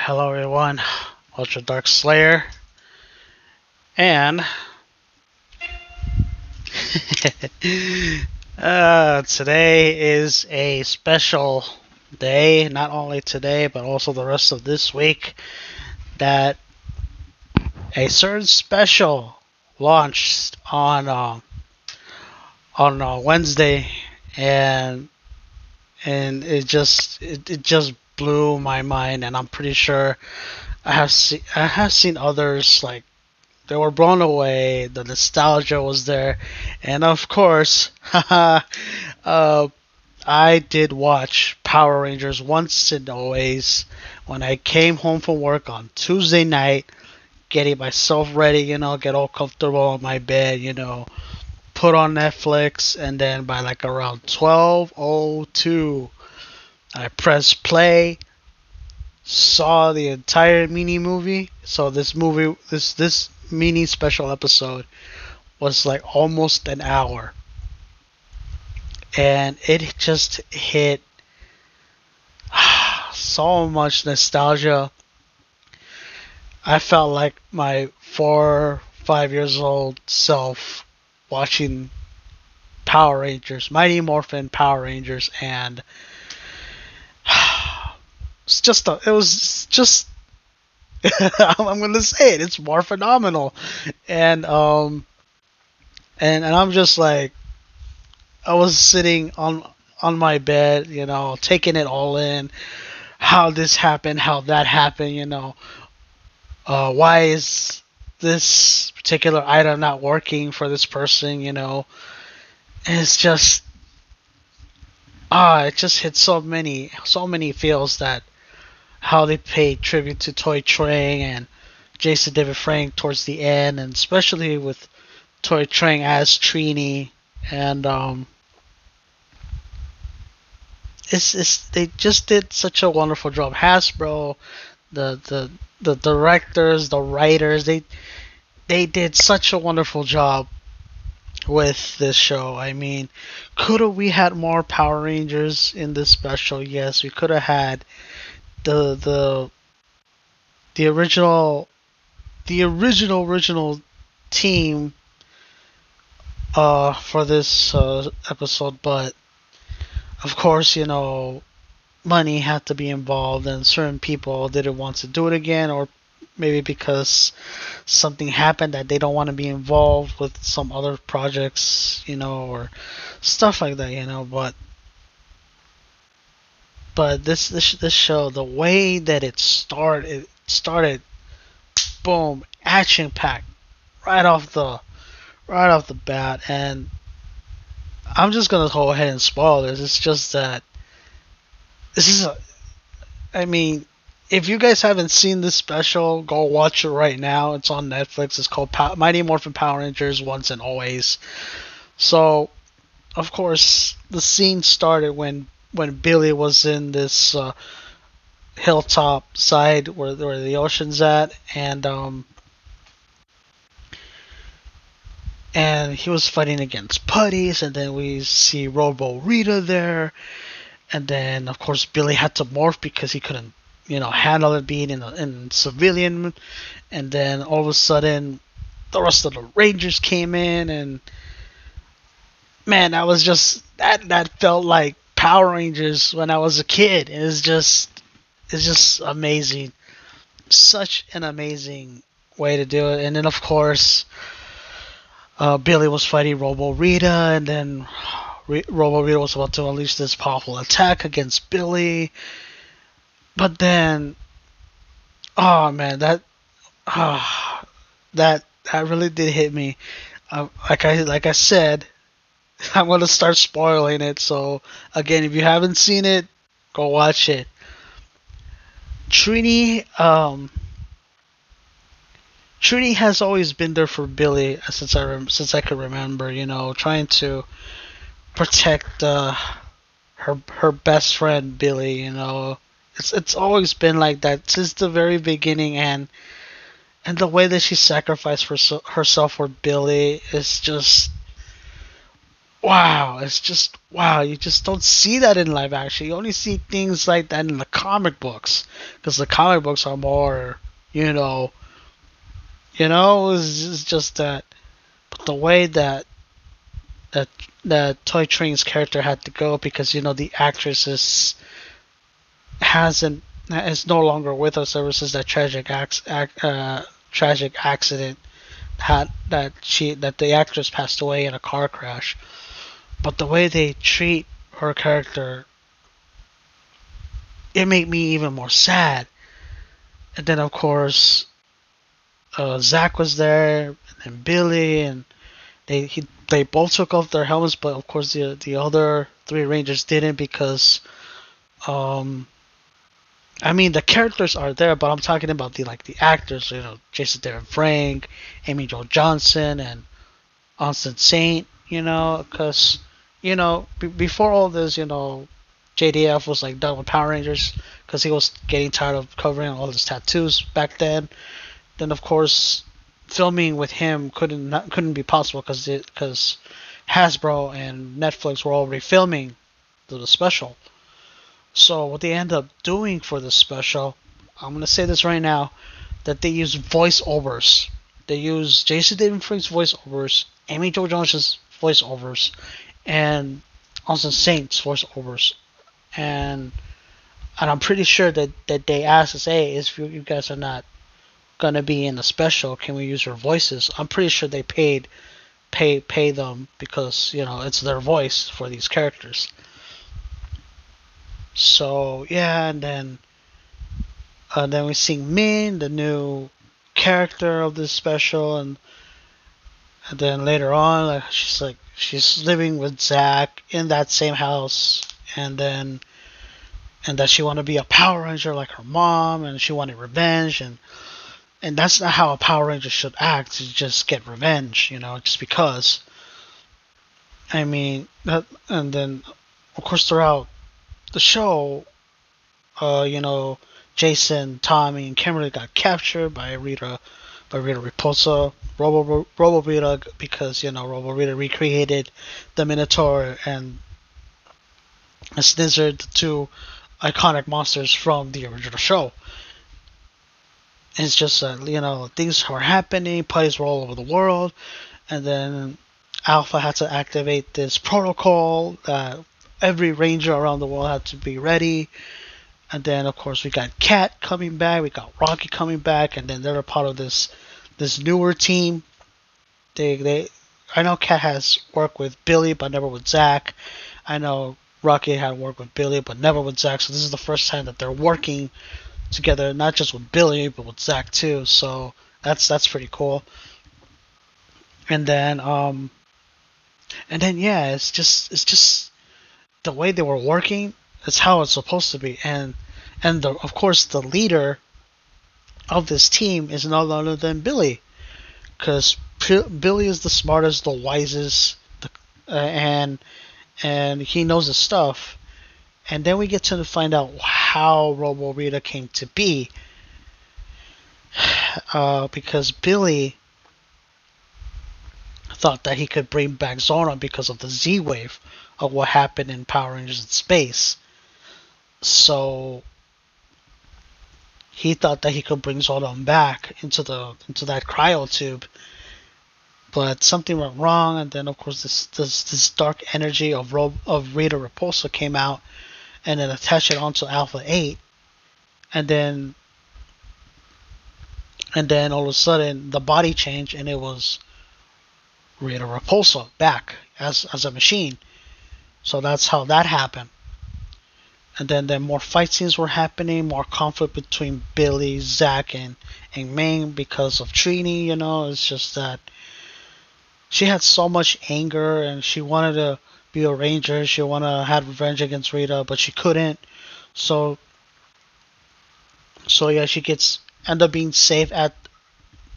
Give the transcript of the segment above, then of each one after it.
Hello everyone, Ultra Dark Slayer, and today is a special day, not only today, but also the rest of this week, that a certain special launched on Wednesday, and it just blew my mind, and I'm pretty sure I have seen others like they were blown away. The nostalgia was there, and of course, uh, I did watch Power Rangers once and always when I came home from work on Tuesday night, getting myself ready, get all comfortable on my bed, put on Netflix, and then by like around 12:02, I pressed play, saw the entire mini movie. So this mini special episode was like almost an hour, and it just hit so much nostalgia. I felt like my 4, 5 years old self watching Power Rangers, Mighty Morphin Power Rangers, and it was just I'm gonna say it. It's more phenomenal, and and I'm just like I was sitting on my bed, taking it all in. How this happened, how that happened, why is this particular item not working for this person, And it's just it just hit so many feels that how they paid tribute to Toy Train and Jason David Frank towards the end, and especially with Toy Train as Trini, and it's they just did such a wonderful job. Hasbro, the directors, the writers, they did such a wonderful job with this show. I mean, could have we had more Power Rangers in this special? Yes, we could have had the the the original team for this episode, but of course, money had to be involved, and certain people didn't want to do it again, or maybe because something happened that they don't want to be involved with some other projects, or stuff like that, but this show, the way that it started, boom, action packed right off the bat, and I'm just gonna go ahead and spoil this. It's just that this is I mean, if you guys haven't seen this special, go watch it right now. It's on Netflix. It's called Mighty Morphin Power Rangers Once and Always. So, of course, the scene started when Billy was in this hilltop side where the ocean's at, and he was fighting against putties, and then we see Robo Rita there, and then of course Billy had to morph because he couldn't, handle it being in civilian, and then all of a sudden the rest of the Rangers came in, and man, that felt like Power Rangers when I was a kid. It's just amazing, such an amazing way to do it, and then of course. Billy was fighting Robo Rita, and then Robo Rita was about to unleash this powerful attack against Billy. But then, oh man, that really did hit me. Like I said, I'm gonna start spoiling it. So again, if you haven't seen it, go watch it. Trini, Trini has always been there for Billy since I can remember. Trying to protect her best friend Billy. It's always been like that since the very beginning, and the way that she sacrificed herself for Billy is just wow, it's just wow. You just don't see that in live action. You only see things like that in the comic books, because the comic books are more, you know, it's just that. But the way that that Toy Train's character had to go, because the actress hasn't is no longer with us ever since that tragic accident had that the actress passed away in a car crash. But the way they treat her character, it made me even more sad. And then of course, Zack was there, and Billy, and they both took off their helmets, but of course the other three Rangers didn't, because um I mean the characters are there, but I'm talking about the actors, Jason David Frank, Amy Jo Johnson, and Austin Saint, because before all this, JDF was like done with Power Rangers because he was getting tired of covering all his tattoos back then. Then of course, filming with him couldn't be possible because Hasbro and Netflix were already filming the special. So what they end up doing for this special, I'm gonna say this right now, that they use voiceovers. They use Jason David Frank's voiceovers, Amy Jo Johnson's voiceovers, and Austin Saint's voiceovers, and I'm pretty sure that they asked us, hey, if you guys are not gonna be in the special, can we use your voices? I'm pretty sure they pay them, because it's their voice for these characters. So yeah, and then we see Min, the new character of this special, and then later on, she's living with Zack in that same house, and that she wanted to be a Power Ranger like her mom, and she wanted revenge, and that's not how a Power Ranger should act. To just get revenge, just because. I mean, and then of course throughout the show, Jason, Tommy, and Kimberly got captured by Rita Repulsa, Robo Rita, because Robo Rita recreated the Minotaur and Snizzard, the two iconic monsters from the original show. It's just things were happening, putties were all over the world, and then Alpha had to activate this protocol that every ranger around the world had to be ready. And then of course we got Cat coming back, we got Rocky coming back, and then they're a part of this newer team. They I know Cat has worked with Billy but never with Zack. I know Rocky had worked with Billy but never with Zack, so this is the first time that they're working together, not just with Billy but with Zack too. So that's pretty cool. And then yeah, it's just the way they were working. It's how it's supposed to be, and of course the leader of this team is none other than Billy, because Billy is the smartest, the wisest, and he knows his stuff. And then we get to find out how Robo Rita came to be, because Billy thought that he could bring back Zordon because of the Z wave of what happened in Power Rangers in space. So he thought that he could bring Zordon back into that cryo tube, but something went wrong, and then of course this dark energy of Rita Repulsa came out, and then attached it onto Alpha 8, and then all of a sudden the body changed, and it was Rita Repulsa back as a machine. So that's how that happened. And then more fight scenes were happening, more conflict between Billy, Zack, and Ming because of Trini. It's just that she had so much anger, and she wanted to be a ranger. She wanted to have revenge against Rita, but she couldn't. So yeah, she end up being safe at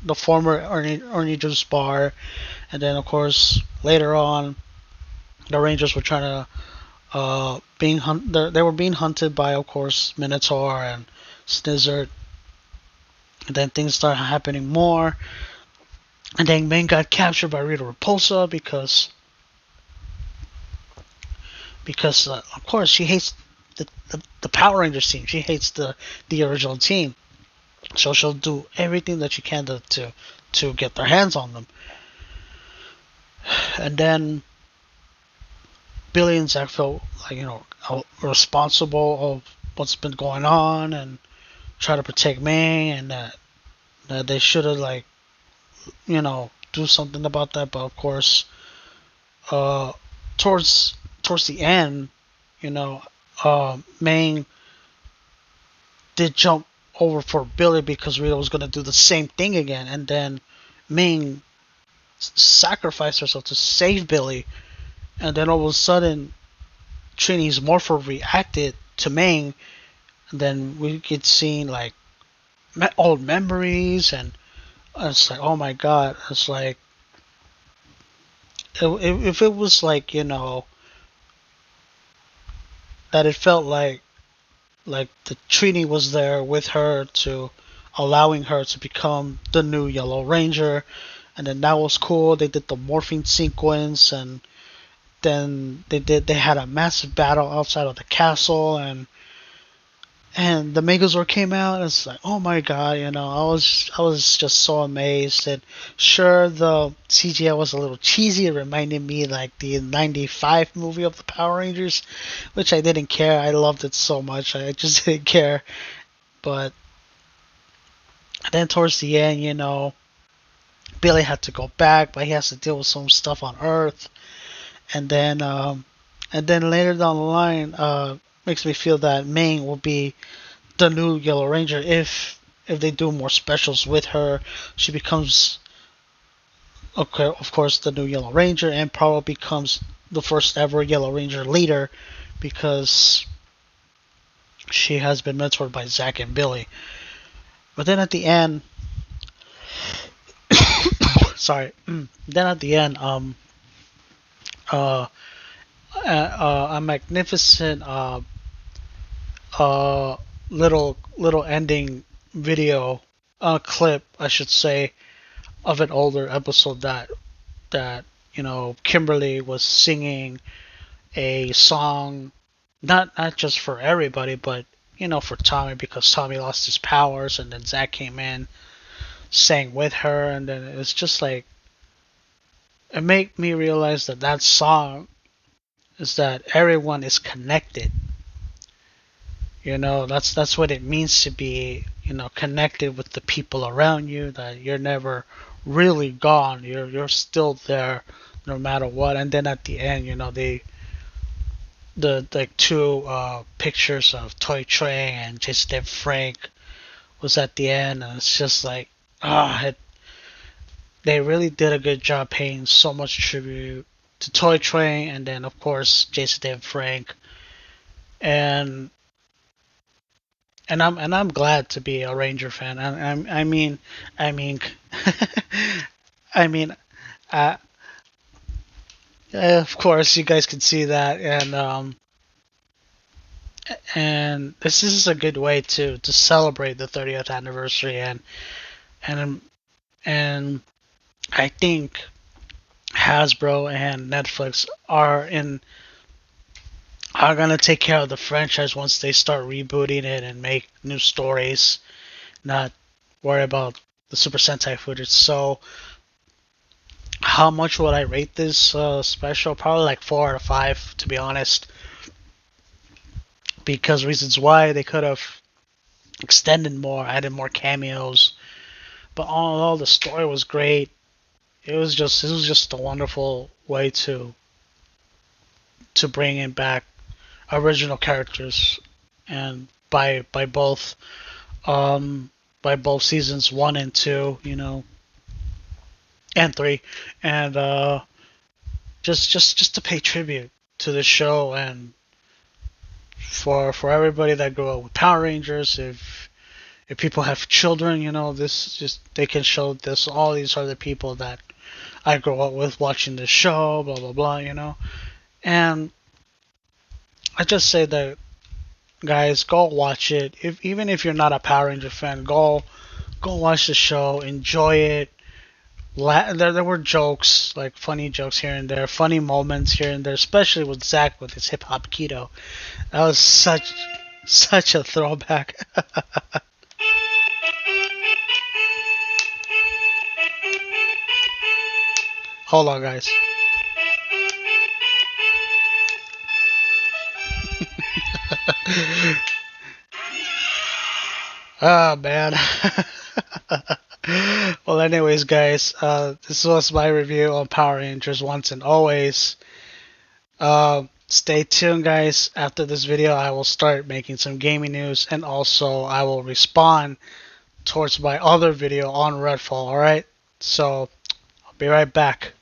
the former Ernie Juice bar, and then of course later on, the Rangers were trying to they were being hunted by, of course, Minotaur and Snizzard. And then things started happening more. And then Ming got captured by Rita Repulsa because because of course she hates the Power Rangers team. She hates the original team, so she'll do everything that she can to get their hands on them. And then Billy and Zack felt like responsible of what's been going on and try to protect May, and that they should have do something about that. But of course, uh, towards the end, you know, May did jump over for Billy because Rita was going to do the same thing again, and then Ming sacrificed herself to save Billy, and then all of a sudden Trini's Morpher reacted to Ming, and then we get seen like old memories, and it's like, oh my god, it's like if it was like that it felt like the Trini was there with her to allowing her to become the new Yellow Ranger, and then that was cool. They did the morphing sequence, and then they had a massive battle outside of the castle, and the Megazord came out. And it's like, oh my god, I was just so amazed. And sure, the CGI was a little cheesy. It reminded me like the '95 movie of the Power Rangers, which I didn't care. I loved it so much. I just didn't care. But then towards the end, Billy had to go back, but he has to deal with some stuff on Earth, and then later down the line, makes me feel that Ming will be the new Yellow Ranger if they do more specials with her. She becomes, okay, of course, the new Yellow Ranger, and probably becomes the first ever Yellow Ranger leader because she has been mentored by Zack and Billy. But then at the end, sorry, then at the end, uh, a magnificent uh, little ending video clip, I should say, of an older episode that Kimberly was singing a song, not just for everybody, but for Tommy, because Tommy lost his powers, and then Zack came in, sang with her, and then it's just like it made me realize that song is that everyone is connected. That's what it means to be, connected with the people around you. That you're never really gone. You're still there, no matter what. And then at the end, the like two pictures of Toy Train and Jason Frank was at the end, and it's just like they really did a good job paying so much tribute to Toy Train, and then of course Jason Frank, and I'm glad to be a Ranger fan. I mean, I mean, uh, of course you guys can see that, and this is a good way to celebrate the 30th anniversary, and and I think Hasbro and Netflix are gonna take care of the franchise once they start rebooting it and make new stories, not worry about the Super Sentai footage. So, how much would I rate this special? Probably like 4 out of 5, to be honest. Because reasons why they could have extended more, added more cameos, but all in all, the story was great. It was just a wonderful way to bring in back original characters, and um by both seasons 1 and 2, and 3, and just to pay tribute to the show, and for everybody that grew up with Power Rangers. If people have children, this just they can show this. All these are the people that I grew up with watching this show, blah blah blah, and I just say that, guys, go watch it. Even if you're not a Power Ranger fan, go watch the show, enjoy it. There were jokes, like funny jokes here and there, funny moments here and there, especially with Zack with his hip hop keto. That was such a throwback. Hold on, guys. Oh man. Well, anyways, guys, this was my review on Power Rangers once and always. Stay tuned, guys. After this video, I will start making some gaming news, and also I will respond towards my other video on Redfall. All right, so I'll be right back.